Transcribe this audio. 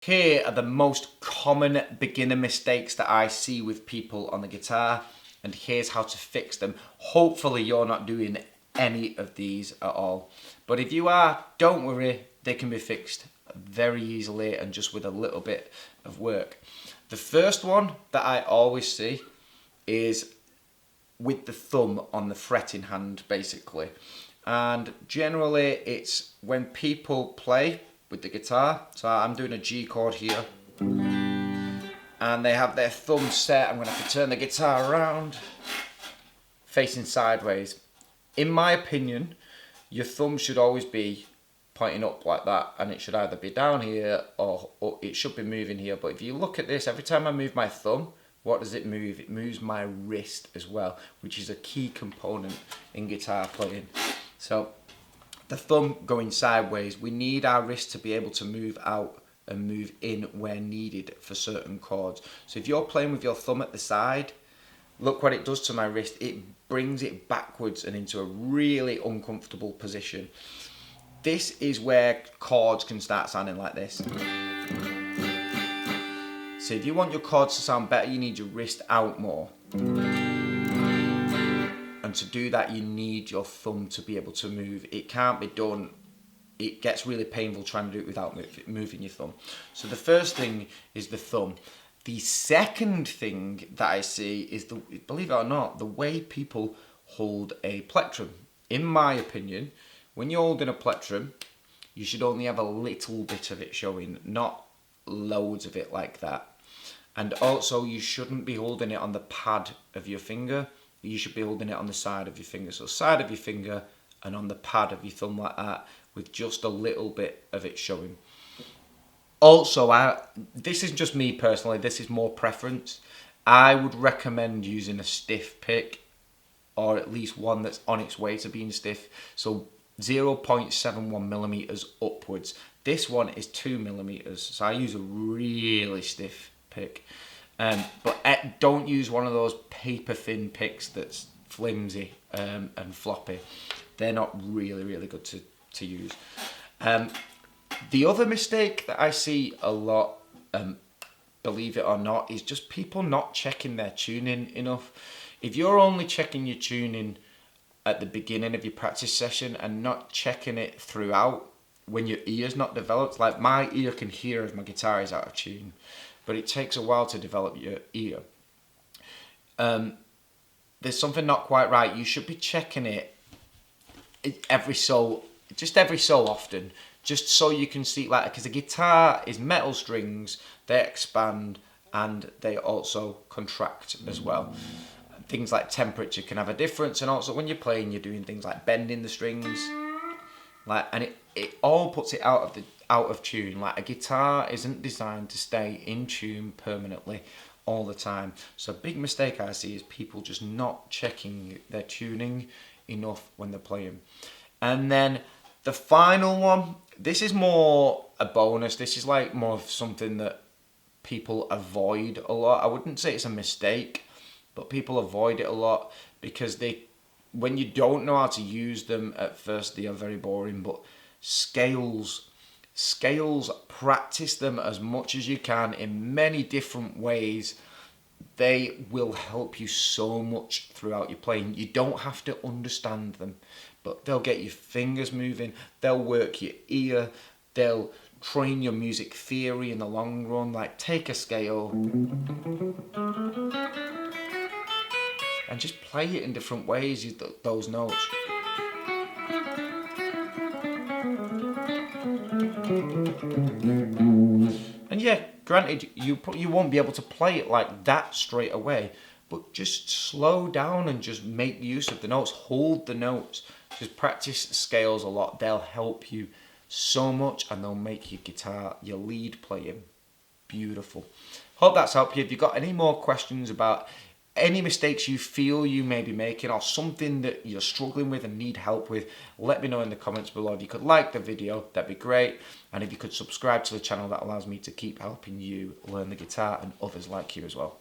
Here are the most common beginner mistakes that I see with people on the guitar, and here's how to fix them. Hopefully you're not doing any of these at all. But if you are, don't worry, they can be fixed very easily and just with a little bit of work. The first one that I always see is with the thumb on the fretting hand, basically. And generally it's when people play with the guitar. So I'm doing a G chord here, and they have their thumb set. I'm going to have to turn the guitar around, facing sideways. In my opinion, your thumb should always be pointing up like that, and it should either be down here or it should be moving here. But if you look at this, every time I move my thumb, what does it move? It moves my wrist as well, which is a key component in guitar playing. So the thumb going sideways, we need our wrist to be able to move out and move in where needed for certain chords. So if you're playing with your thumb at the side, look what it does to my wrist. It brings it backwards and into a really uncomfortable position. This is where chords can start sounding like this. So if you want your chords to sound better, you need your wrist out more. And to do that, you need your thumb to be able to move. It can't be done. It gets really painful trying to do it without moving your thumb. So the first thing is the thumb. The second thing that I see is, believe it or not, the way people hold a plectrum. In my opinion, when you're holding a plectrum, you should only have a little bit of it showing, not loads of it like that. And also, you shouldn't be holding it on the pad of your finger. You should be holding it on the side of your finger. So side of your finger and on the pad of your thumb like that, with just a little bit of it showing. Also, this is just me personally, this is more preference. I would recommend using a stiff pick, or at least one that's on its way to being stiff. So 0.71 millimeters upwards. This one is 2 millimeters. So I use a really stiff pick. But don't use one of those paper thin picks that's flimsy and floppy. They're not really good to use. The other mistake that I see a lot, believe it or not, is just people not checking their tuning enough. If you're only checking your tuning at the beginning of your practice session and not checking it throughout when your ear's not developed, like my ear can hear if my guitar is out of tune, but it takes a while to develop your ear. There's something not quite right. You should be checking it every so often, just so you can see, like, because a guitar is metal strings, they expand and they also contract as well. Things like temperature can have a difference, and also when you're playing, you're doing things like bending the strings, and it all puts it out of tune. Like, a guitar isn't designed to stay in tune permanently all the time. So a big mistake I see is people just not checking their tuning enough when they're playing. And then the final one, this is more a bonus. This is like more of something that people avoid a lot. I wouldn't say it's a mistake, but people avoid it a lot because when you don't know how to use them at first, they are very boring. But scales, practice them as much as you can in many different ways. They will help you so much throughout your playing. You don't have to understand them, but they'll get your fingers moving, they'll work your ear, they'll train your music theory in the long run. Like, take a scale and just play it in different ways, use those notes. And yeah, granted, you won't be able to play it like that straight away, but just slow down and just make use of the notes, hold the notes, just practice scales a lot. They'll help you so much, and they'll make your guitar, your lead playing, beautiful. Hope that's helped you. If you've got any more questions about any mistakes you feel you may be making, or something that you're struggling with and need help with, let me know in the comments below. If you could like the video, that'd be great. And if you could subscribe to the channel, that allows me to keep helping you learn the guitar and others like you as well.